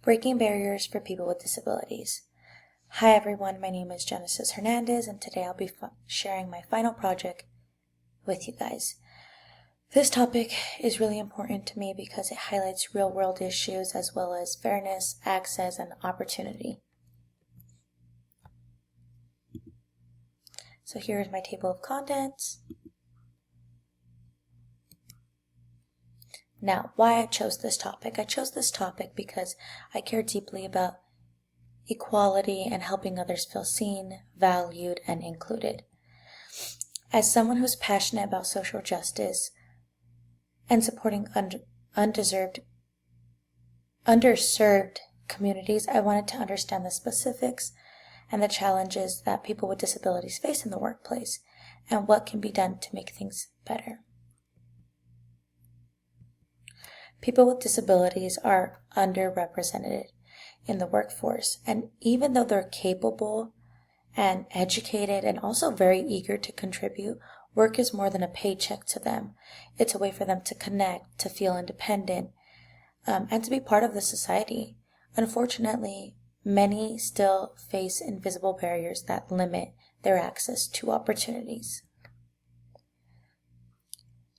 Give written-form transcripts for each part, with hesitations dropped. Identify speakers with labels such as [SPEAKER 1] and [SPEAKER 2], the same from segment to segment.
[SPEAKER 1] Breaking Barriers for People with Disabilities. Hi everyone, my name is Genesis Hernandez, and today I'll be sharing my final project with you guys. This topic is really important to me because it highlights real-world issues as well as fairness, access, and opportunity. So here is my table of contents. Now, why I chose this topic? I chose this topic because I care deeply about equality and helping others feel seen, valued, and included. As someone who's passionate about social justice and supporting underserved communities, I wanted to understand the specifics and the challenges that people with disabilities face in the workplace and what can be done to make things better. People with disabilities are underrepresented in the workforce, and even though they're capable and educated and also very eager to contribute, work is more than a paycheck to them. It's a way for them to connect, to feel independent, and to be part of the society. Unfortunately, many still face invisible barriers that limit their access to opportunities.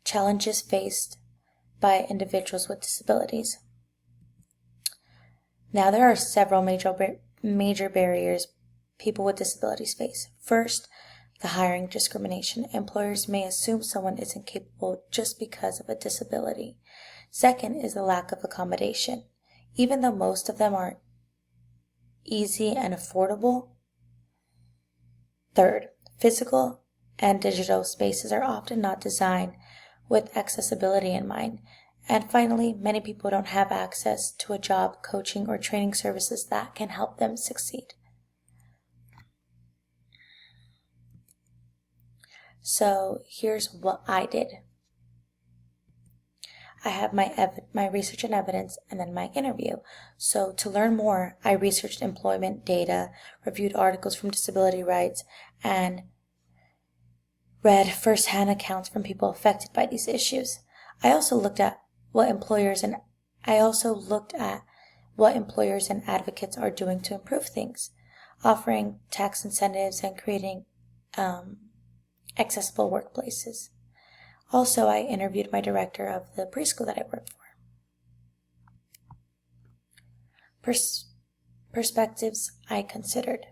[SPEAKER 1] Challenges faced by individuals with disabilities. Now, there are several major barriers people with disabilities face. First, the hiring discrimination. Employers may assume someone isn't capable just because of a disability. Second is the lack of accommodation. Even though most of them are easy and affordable. Third, physical and digital spaces are often not designed with accessibility in mind. And finally, many people don't have access to a job, coaching, or training services that can help them succeed. So here's what I did. I have my research and evidence and then my interview. So to learn more, I researched employment data, reviewed articles from disability rights, and read first-hand accounts from people affected by these issues. I also looked at what employers and advocates are doing to improve things, offering tax incentives and creating accessible workplaces. Also, I interviewed my director of the preschool that I work for. Perspectives I considered.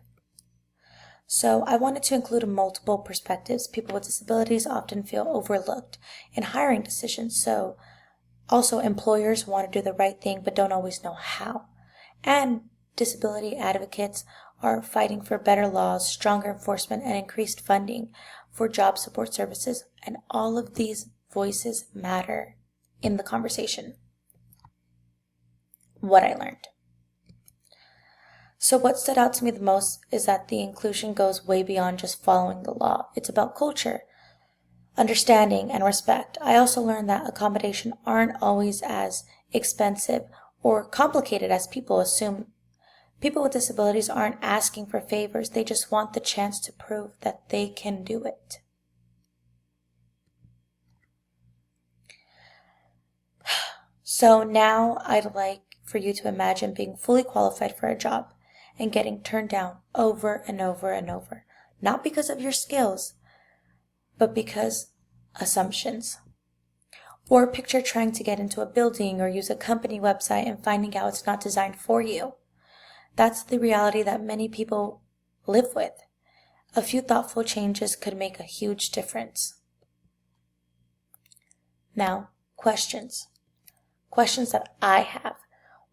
[SPEAKER 1] So I wanted to include multiple perspectives. People with disabilities often feel overlooked in hiring decisions. So also employers want to do the right thing but don't always know how. And disability advocates are fighting for better laws, stronger enforcement, and increased funding for job support services. And all of these voices matter in the conversation. What I learned. So what stood out to me the most is that the inclusion goes way beyond just following the law. It's about culture, understanding, and respect. I also learned that accommodation aren't always as expensive or complicated as people assume. People with disabilities aren't asking for favors. They just want the chance to prove that they can do it. So now I'd like for you to imagine being fully qualified for a job and getting turned down over and over and over. Not because of your skills, but because assumptions. Or picture trying to get into a building or use a company website and finding out it's not designed for you. That's the reality that many people live with. A few thoughtful changes could make a huge difference. Now, questions. Questions that I have.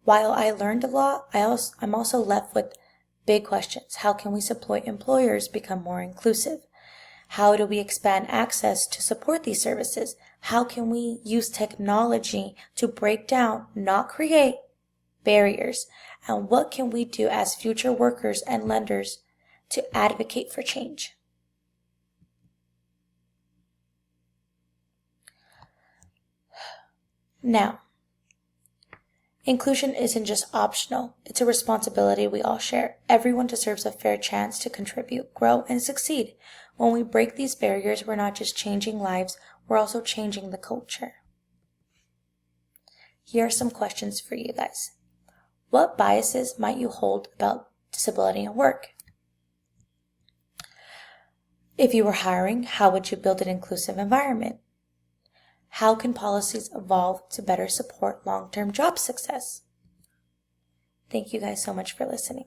[SPEAKER 1] While I learned a lot, I'm also left with big questions. How can we support employers become more inclusive? How do we expand access to support these services? How can we use technology to break down, not create, barriers? And what can we do as future workers and lenders to advocate for change? Now, inclusion isn't just optional, it's a responsibility we all share. Everyone deserves a fair chance to contribute, grow, and succeed. When we break these barriers, we're not just changing lives, we're also changing the culture. Here are some questions for you guys. What biases might you hold about disability at work? If you were hiring, how would you build an inclusive environment? How can policies evolve to better support long-term job success? Thank you guys so much for listening.